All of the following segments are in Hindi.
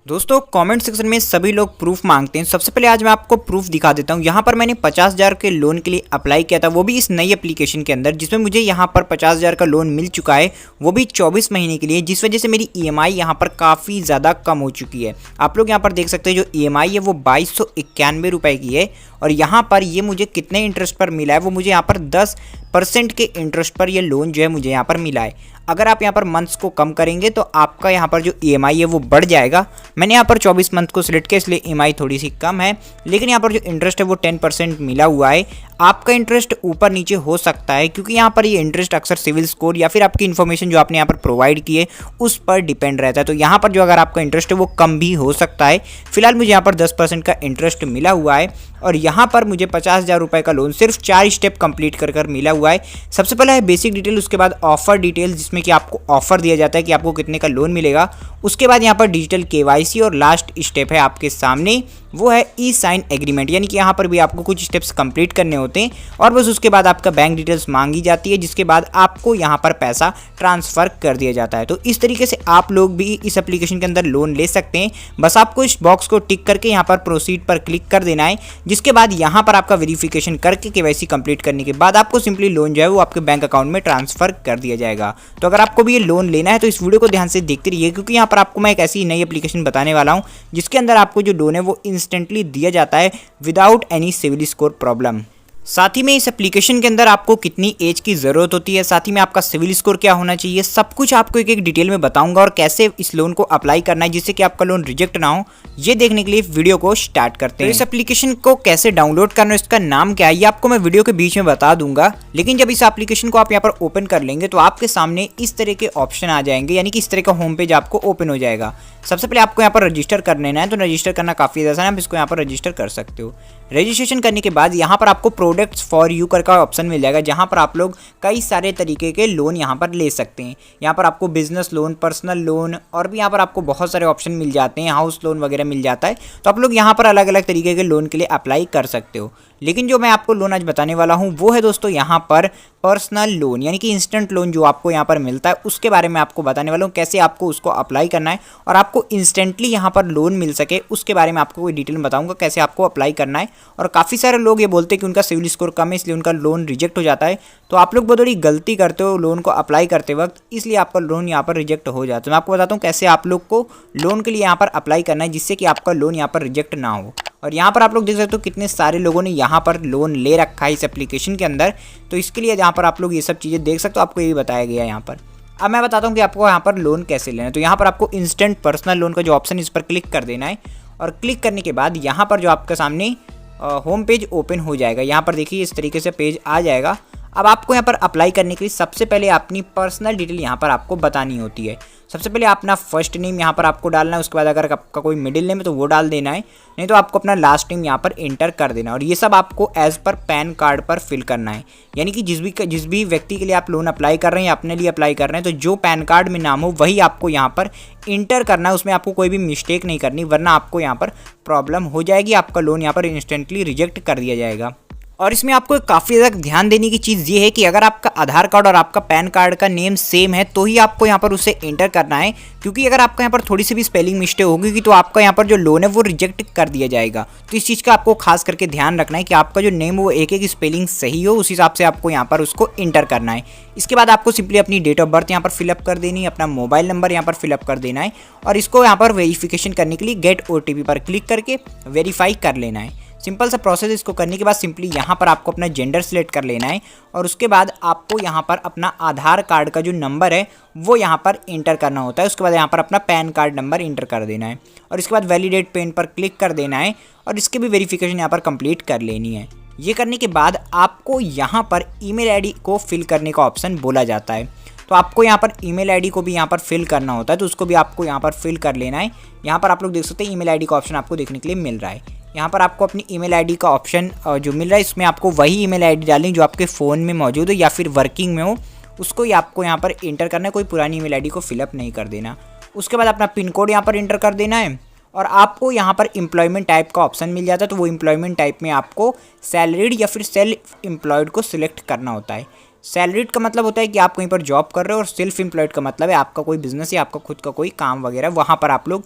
दोस्तों कमेंट सेक्शन में सभी लोग प्रूफ मांगते हैं। सबसे पहले आज मैं आपको प्रूफ दिखा देता हूं। यहाँ पर मैंने 50,000 के लोन के लिए अप्लाई किया था, वो भी इस नई एप्लीकेशन के अंदर, जिसमें मुझे यहाँ पर 50,000 का लोन मिल चुका है, वो भी 24 महीने के लिए, जिस वजह से मेरी EMI यहाँ पर काफ़ी ज़्यादा कम हो चुकी है। आप लोग यहाँ पर देख सकते हैं जो EMI है वो 2291 रुपये की है। और यहाँ पर ये मुझे कितने इंटरेस्ट पर मिला है, वो मुझे यहाँ पर 10% के इंटरेस्ट पर ये लोन जो है मुझे यहाँ पर मिला है। अगर आप यहाँ पर मंथ्स को कम करेंगे तो आपका यहाँ पर जो EMI है वो बढ़ जाएगा। मैंने यहाँ पर 24 मंथ को सिलेक्ट किया, इसलिए EMI थोड़ी सी कम है, लेकिन यहाँ पर जो इंटरेस्ट है वो 10% मिला हुआ है। आपका इंटरेस्ट ऊपर नीचे हो सकता है, क्योंकि यहाँ पर ये इंटरेस्ट अक्सर सिविल स्कोर या फिर आपकी इन्फॉर्मेशन जो आपने यहाँ पर प्रोवाइड की है उस पर डिपेंड रहता है। तो यहाँ पर जो अगर आपका इंटरेस्ट है वो कम भी हो सकता है। फिलहाल मुझे यहाँ पर 10% का इंटरेस्ट मिला हुआ है और यहाँ पर मुझे 50,000 रुपये का लोन सिर्फ 4 स्टेप कंप्लीट कर मिला हुआ है। सबसे पहला है बेसिक डिटेल, उसके बाद ऑफर डिटेल जिसमें कि आपको ऑफर दिया जाता है कि आपको कितने का लोन मिलेगा। उसके बाद यहाँ पर डिजिटल KYC और लास्ट स्टेप है आपके सामने, वो है E-साइन एग्रीमेंट, यानी कि यहाँ पर भी आपको कुछ स्टेप्स कंप्लीट करने होते हैं और बस उसके बाद आपका बैंक डिटेल्स मांगी जाती है, जिसके बाद आपको यहाँ पर पैसा ट्रांसफ़र कर दिया जाता है। तो इस तरीके से आप लोग भी इस एप्लीकेशन के अंदर लोन ले सकते हैं। बस आपको इस बॉक्स को टिक करके यहाँ पर प्रोसीड पर क्लिक कर देना है, जिसके बाद यहाँ पर आपका वेरिफिकेशन करके KYC कंप्लीट करने के बाद आपको सिंपली लोन जो है वो आपके बैंक अकाउंट में ट्रांसफ़र कर दिया जाएगा। तो अगर आपको भी ये लोन लेना है तो इस वीडियो को ध्यान से देखते रहिए, क्योंकि यहाँ पर आपको मैं एक ऐसी नई एप्लीकेशन बताने वाला हूँ जिसके अंदर आपको जो लोन है वो इंस्टेंटली दिया जाता है without any CIBIL score problem. साथ ही में इस एप्लीकेशन के अंदर आपको कितनी एज की ज़रूरत होती है, साथ ही में आपका सिविल स्कोर क्या होना चाहिए, सब कुछ आपको एक डिटेल में बताऊंगा और कैसे इस लोन को अप्लाई करना है जिससे कि आपका लोन रिजेक्ट ना हो। ये देखने के लिए वीडियो को स्टार्ट करते हैं। इस एप्लीकेशन को कैसे डाउनलोड करना है, इसका नाम क्या है, ये आपको मैं वीडियो के बीच में बता दूंगा। लेकिन जब इस एप्लीकेशन को आप यहाँ पर ओपन कर लेंगे तो आपके सामने इस तरह के ऑप्शन आ जाएंगे, यानी कि इस तरह का होम पेज आपको ओपन हो जाएगा। सबसे पहले आपको यहाँ पर रजिस्टर कर लेना है, तो रजिस्टर करना काफ़ी आसान है, आप इसको यहाँ पर रजिस्टर कर सकते हो। रजिस्ट्रेशन करने के बाद यहाँ पर आपको प्रोडक्ट्स फॉर यू का ऑप्शन मिल जाएगा, जहाँ पर आप लोग कई सारे तरीके के लोन यहाँ पर ले सकते हैं। यहाँ पर आपको बिजनेस लोन, पर्सनल लोन और भी यहाँ पर आपको बहुत सारे ऑप्शन मिल जाते हैं, हाउस लोन वगैरह मिल जाता है। तो आप लोग यहाँ पर अलग अलग तरीके के लोन के लिए अप्लाई कर सकते हो। लेकिन जो मैं आपको लोन आज बताने वाला हूँ वो है दोस्तों यहाँ पर पर्सनल लोन, यानी कि इंस्टेंट लोन जो आपको यहाँ पर मिलता है उसके बारे में आपको बताने वाला हूँ, कैसे आपको उसको अप्लाई करना है और आपको इंस्टेंटली यहाँ पर लोन मिल सके उसके बारे में आपको कोई डिटेल में बताऊँगा कैसे आपको अप्लाई करना है। और काफ़ी सारे लोग ये बोलते हैं कि उनका सिविल स्कोर कम है इसलिए उनका लोन रिजेक्ट हो जाता है, तो आप लोग बहुत बड़ी गलती करते हो लोन को अप्लाई करते वक्त, इसलिए आपका लोन यहाँ पर रिजेक्ट हो जाता है। तो मैं आपको बताता हूँ कैसे आप लोग को लोन के लिए यहाँ पर अप्लाई करना है जिससे कि आपका लोन यहाँ पर रिजेक्ट ना हो। और यहाँ पर आप लोग देख सकते हो कितने सारे लोगों ने यहाँ पर लोन ले रखा है इस एप्लीकेशन के अंदर, तो इसके लिए यहाँ पर आप लोग ये सब चीज़ें देख सकते हो, आपको ये भी बताया गया है यहाँ पर। अब मैं बताता हूँ कि आपको यहाँ पर लोन कैसे लेना है। तो यहाँ पर आपको इंस्टेंट पर्सनल लोन का जो ऑप्शन है इस पर क्लिक कर देना है और क्लिक करने के बाद यहाँ पर जो आपके सामने होम पेज ओपन हो जाएगा। यहाँ पर देखिए इस तरीके से पेज आ जाएगा। अब आपको यहाँ पर अप्लाई करने के लिए सबसे पहले अपनी पर्सनल डिटेल यहाँ पर आपको बतानी होती है। सबसे पहले अपना फर्स्ट नेम यहाँ पर आपको डालना है, उसके बाद अगर आपका कोई मिडिल नेम है तो वो डाल देना है, नहीं तो आपको अपना लास्ट नेम यहाँ पर एंटर कर देना है। और ये सब आपको एज पर पैन कार्ड पर फिल करना है, यानी कि जिस भी व्यक्ति के लिए आप लोन अप्लाई कर रहे हैं या अपने लिए अप्लाई कर रहे हैं तो जो पैन कार्ड में नाम हो वही आपको यहाँ पर इंटर करना है। उसमें आपको कोई भी मिस्टेक नहीं करनी, वरना आपको यहाँ पर प्रॉब्लम हो जाएगी, आपका लोन यहाँ पर इंस्टेंटली रिजेक्ट कर दिया जाएगा। और इसमें आपको काफ़ी ज़्यादा ध्यान देने की चीज़ ये है कि अगर आपका आधार कार्ड और आपका पैन कार्ड का नेम सेम है तो ही आपको यहाँ पर उसे एंटर करना है, क्योंकि अगर आपका यहाँ पर थोड़ी सी भी स्पेलिंग मिस्टेक होगी तो आपका यहाँ पर जो लोन है वो रिजेक्ट कर दिया जाएगा। तो इस चीज़ का आपको खास करके ध्यान रखना है कि आपका जो नेम वो एक स्पेलिंग सही हो, उस हिसाब से आपको यहाँ पर उसको इंटर करना है। इसके बाद आपको सिंपली अपनी डेट ऑफ बर्थ यहाँ पर फिलअप कर देनी है, अपना मोबाइल नंबर यहाँ पर फिलअप कर देना है और इसको यहाँ पर वेरिफिकेशन करने के लिए गेट OTP पर क्लिक करके वेरीफाई कर लेना है। सिंपल सा प्रोसेस। इसको करने के बाद सिंपली यहाँ पर आपको अपना जेंडर सिलेक्ट कर लेना है और उसके बाद आपको यहाँ पर अपना आधार कार्ड का जो नंबर है वो यहाँ पर इंटर करना होता है। उसके बाद यहाँ पर अपना पैन कार्ड नंबर इंटर कर देना है और इसके बाद वैलिडेट पेन पर क्लिक कर देना है और इसकी भी वेरिफिकेशन यहाँ पर कंप्लीट कर लेनी है। ये करने के बाद आपको यहाँ पर ईमेल ID को फिल करने का ऑप्शन बोला जाता है, तो आपको यहाँ पर ईमेल ID को भी यहाँ पर फिल करना होता है, तो उसको भी आपको यहाँ पर फिल कर लेना है। यहाँ पर आप लोग देख सकते हैं ईमेल ID का ऑप्शन आपको देखने के लिए मिल रहा है। यहाँ पर आपको अपनी ईमेल ID का ऑप्शन जो मिल रहा है इसमें आपको वही ईमेल ID डालनी जो आपके फ़ोन में मौजूद हो या फिर वर्किंग में हो, उसको ही आपको यहाँ पर इंटर करना है, कोई पुरानी ईमेल ID को फिलअप नहीं कर देना। उसके बाद अपना पिन कोड यहाँ पर इंटर कर देना है और आपको यहाँ पर एम्प्लॉयमेंट टाइप का ऑप्शन मिल जाता है, तो वो एम्प्लॉयमेंट टाइप में आपको सैलरीड या फिर सेल्फ एम्प्लॉयड को सिलेक्ट करना होता है। सैलरीड का मतलब होता है कि आप कहीं पर जॉब कर रहे हो, और सेल्फ एम्प्लॉयड का मतलब है आपका कोई बिजनेस या आपका खुद का कोई काम वगैरह वहाँ पर आप लोग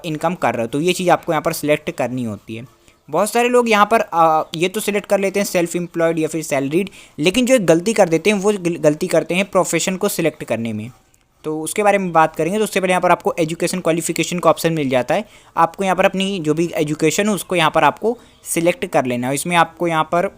इनकम कर रहे हो। तो ये चीज़ आपको यहाँ पर सिलेक्ट करनी होती है। बहुत सारे लोग यहाँ पर ये तो सिलेक्ट कर लेते हैं सेल्फ एम्प्लॉयड या फिर सैलरीड, लेकिन जो एक गलती कर देते हैं वो गलती करते हैं प्रोफेशन को सिलेक्ट करने में। तो उसके बारे में बात करेंगे। तो उससे पहले यहाँ पर आपको एजुकेशन क्वालिफिकेशन का ऑप्शन मिल जाता है। आपको यहाँ पर अपनी जो भी एजुकेशन है उसको यहाँ पर आपको सिलेक्ट कर लेना है। इसमें आपको यहाँ पर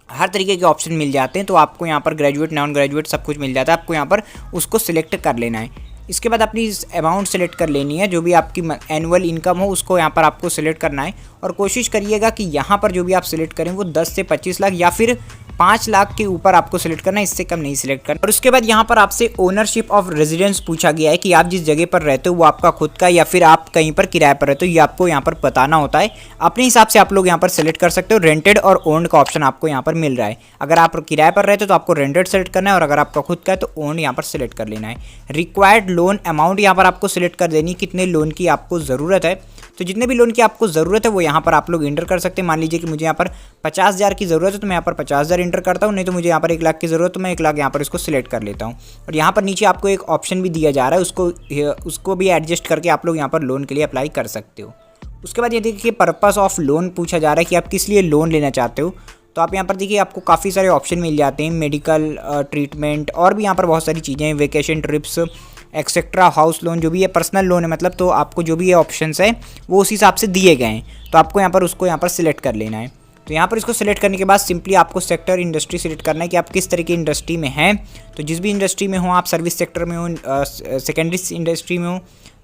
हर तरीके के ऑप्शन मिल जाते हैं। तो आपको यहाँ पर ग्रेजुएट, नॉन ग्रेजुएट सब कुछ मिल जाता है, आपको यहाँ पर उसको सिलेक्ट कर लेना है। इसके बाद अपनी अमाउंट सेलेक्ट कर लेनी है, जो भी आपकी एनुअल इनकम हो उसको यहाँ पर आपको सिलेक्ट करना है। और कोशिश करिएगा कि यहाँ पर जो भी आप सिलेक्ट करें वो 10 से 25 लाख या फिर 5 लाख के ऊपर आपको सिलेक्ट करना है, इससे कम नहीं सिलेक्ट करना। और उसके बाद यहाँ पर आपसे ओनरशिप ऑफ रेजिडेंस पूछा गया है कि आप जिस जगह पर रहते हो वो आपका खुद का या फिर आप कहीं पर किराए पर रहते हो, ये आपको यहाँ पर बताना होता है। अपने हिसाब से आप लोग यहाँ पर सेलेक्ट कर सकते हो। रेंटेड और ओन्ड का ऑप्शन आपको यहाँ पर मिल रहा है। अगर आप किराए पर रहते हो तो आपको रेंटेड सेलेक्ट करना है, और अगर आपका खुद का है तो ओन्ड यहाँ पर सेलेक्ट कर लेना है। रिक्वायर्ड लोन अमाउंट यहाँ पर आपको सिलेक्ट कर देनी, कितने लोन की आपको ज़रूरत है। तो जितने भी लोन की आपको ज़रूरत है वो यहाँ पर आप लोग इंटर कर सकते हैं। मान लीजिए कि मुझे यहाँ पर 50,000 की ज़रूरत है तो मैं यहाँ पर 50,000 इंटर करता हूँ, नहीं तो मुझे यहाँ पर 1 लाख की ज़रूरत तो मैं 1 लाख यहाँ पर इसको सिलेक्ट कर लेता हूँ। और यहाँ पर नीचे आपको एक ऑप्शन भी दिया जा रहा है, उसको भी एडजस्ट करके आप लोग यहाँ पर लोन के लिए अप्लाई कर सकते हो। उसके बाद ये देखिए पर्पस ऑफ लोन पूछा जा रहा है कि आप किस लिए लोन लेना चाहते हो। तो आप यहाँ पर देखिए आपको काफ़ी सारे ऑप्शन मिल जाते हैं, मेडिकल, ट्रीटमेंट, और भी यहाँ पर बहुत सारी चीज़ें हैं, vacation, trips etcetera, house loan, जो भी है पर्सनल लोन है मतलब। तो आपको जो भी ये ऑप्शंस है वो उस हिसाब से दिए गए हैं, तो आपको यहाँ पर उसको यहाँ पर सिलेक्ट कर लेना है। तो यहाँ पर इसको सिलेक्ट करने के बाद सिंपली आपको सेक्टर, इंडस्ट्री सिलेक्ट करना है कि आप किस तरह की इंडस्ट्री में हैं। तो जिस भी इंडस्ट्री में हो, आप सर्विस सेक्टर में हो, सेकेंडरी इंडस्ट्री में हो,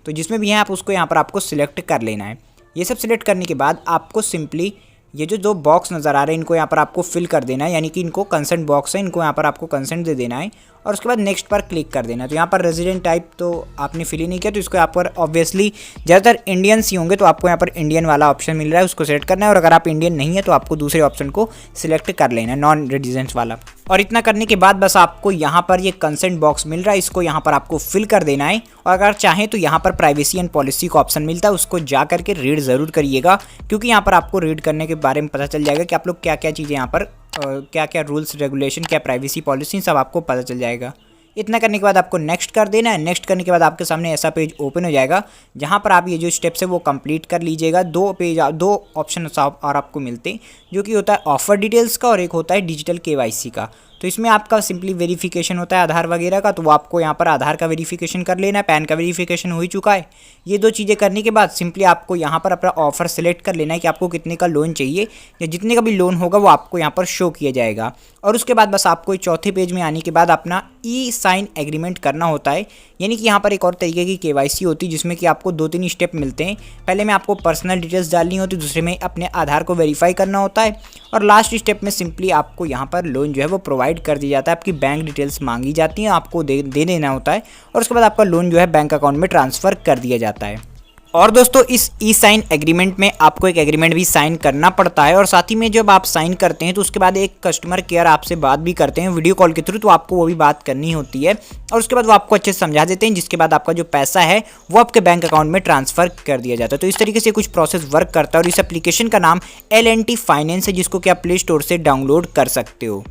तो जिसमें भी हैं आप उसको यहाँ पर आपको सिलेक्ट कर लेना है। ये सब सिलेक्ट करने के बाद आपको सिंपली ये जो 2 बॉक्स नज़र आ रहे हैं इनको यहाँ पर आपको फिल कर देना है, यानी कि इनको कंसेंट बॉक्स है, इनको यहाँ पर आपको कंसेंट दे देना है। और उसके बाद नेक्स्ट पर क्लिक कर देना है। तो यहाँ पर रेजिडेंट टाइप तो आपने फिल ही नहीं किया, तो इसको यहाँ पर ऑब्वियसली ज़्यादातर इंडियंस ही होंगे, तो आपको यहाँ पर इंडियन वाला ऑप्शन मिल रहा है, उसको सेलेक्ट करना है। और अगर आप इंडियन नहीं है तो आपको दूसरे ऑप्शन को सिलेक्ट कर लेना है, नॉन रेजिडेंट्स वाला। और इतना करने के बाद बस आपको यहाँ पर ये कंसेंट बॉक्स मिल रहा है, इसको यहाँ पर आपको फिल कर देना है। और अगर चाहें तो यहाँ पर प्राइवेसी एंड पॉलिसी का ऑप्शन मिलता है, उसको जा करके रीड ज़रूर करिएगा, क्योंकि यहाँ पर आपको रीड करने के बारे में पता चल जाएगा कि आप लोग क्या क्या चीज़ें यहाँ पर क्या क्या रूल्स रेगुलेशन, क्या प्राइवेसी पॉलिसी, सब आपको पता चल जाएगा। इतना करने के बाद आपको नेक्स्ट कर देना है। नेक्स्ट करने के बाद आपके सामने ऐसा पेज ओपन हो जाएगा, जहां पर आप ये जो स्टेप्स है वो कंप्लीट कर लीजिएगा। 2 ऑप्शन और आपको मिलते हैं, जो कि होता है ऑफर डिटेल्स का और एक होता है डिजिटल केवाईसी का। तो इसमें आपका सिंपली वेरिफिकेशन होता है आधार वगैरह का, तो वो आपको यहाँ पर आधार का वेरिफिकेशन कर लेना है, पैन का वेरिफिकेशन हो ही चुका है। ये 2 चीज़ें करने के बाद सिंपली आपको यहाँ पर अपना ऑफर सेलेक्ट कर लेना है कि आपको कितने का लोन चाहिए, या जितने का भी लोन होगा वो आपको यहाँ पर शो किया जाएगा। और उसके बाद बस आपको चौथे पेज में आने के बाद अपना ई-साइन एग्रीमेंट करना होता है, यानी कि यहाँ पर एक और तरीके की केवाईसी होती है, जिसमें कि आपको 2-3 स्टेप मिलते हैं। पहले में आपको पर्सनल डिटेल्स डालनी होती है, दूसरे में अपने आधार को वेरीफाई करना होता है, और लास्ट स्टेप में सिंपली आपको यहाँ पर लोन जो है वो प्रोवाइड कर दिया जाता है। आपकी बैंक डिटेल्स मांगी जाती हैं, आपको दे देना होता है, और उसके बाद आपका लोन जो है बैंक अकाउंट में ट्रांसफ़र कर दिया जाता है। और दोस्तों इस ई-साइन एग्रीमेंट में आपको एक एग्रीमेंट भी साइन करना पड़ता है, और साथ ही में जब आप साइन करते हैं तो उसके बाद एक कस्टमर केयर आपसे बात भी करते हैं वीडियो कॉल के थ्रू, तो आपको वो भी बात करनी होती है, और उसके बाद वो आपको अच्छे से समझा देते हैं, जिसके बाद आपका जो पैसा है वो आपके बैंक अकाउंट में ट्रांसफ़र कर दिया जाता है। तो इस तरीके से कुछ प्रोसेस वर्क करता है, और इस एप्लीकेशन का नाम L&T फाइनेंस है, जिसको कि आप प्ले स्टोर से डाउनलोड कर सकते हो।